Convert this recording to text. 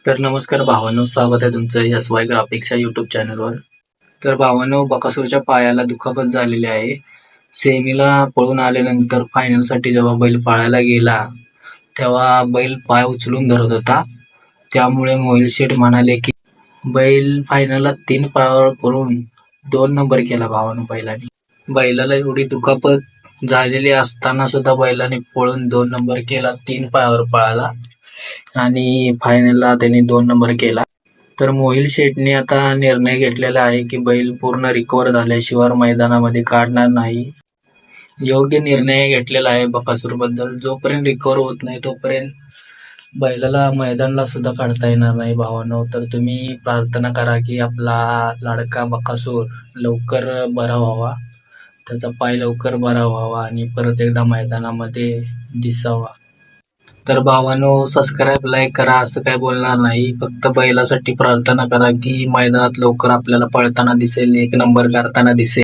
तर नमस्कार भावांनो, स्वागत आहे तुमचं SY ग्राफिक्स या युट्यूब चॅनलवर. तर भावांनो, बकासूरच्या पायाला दुखापत झालेली आहे. सेमीला पळून आल्यानंतर फायनलसाठी जेव्हा बैल पळायला गेला तेव्हा बैल पाय उचलून धरत होता. त्यामुळे मोहिल शेठ म्हणाले की बैल फायनलला 3 पायावर पळून 2 नंबर केला भावांनो बैलाने. बैलाला एवढी दुखापत झालेली असताना सुद्धा बैलाने पळून 2 नंबर केला, 3 पायावर पळाला आणि फायनलला त्यांनी 2 नंबर केला. तर मोहिल शेठने आता निर्णय घेतलेला आहे की बैल पूर्ण रिकव्हर झाल्याशिवाय मैदानामध्ये काढणार नाही. योग्य निर्णय घेतलेला आहे बकासूरबद्दल. जोपर्यंत रिकव्हर होत नाही तोपर्यंत बैलाला मैदानाला सुद्धा काढता येणार नाही भावांनो. तर तुम्ही प्रार्थना करा की आपला लाडका बकासूर लवकर बरा व्हावा, त्याचा पाय लवकर बरा व्हावा आणि परत एकदा मैदानामध्ये दिसावा. तर भावांनो, सबस्क्राईब लाईक करा, असं काय बोलणार नाही. फक्त बैलासाठी प्रार्थना करा की मैदानात लवकर आपल्याला पळताना दिसेल, 1 नंबर करताना दिसेल.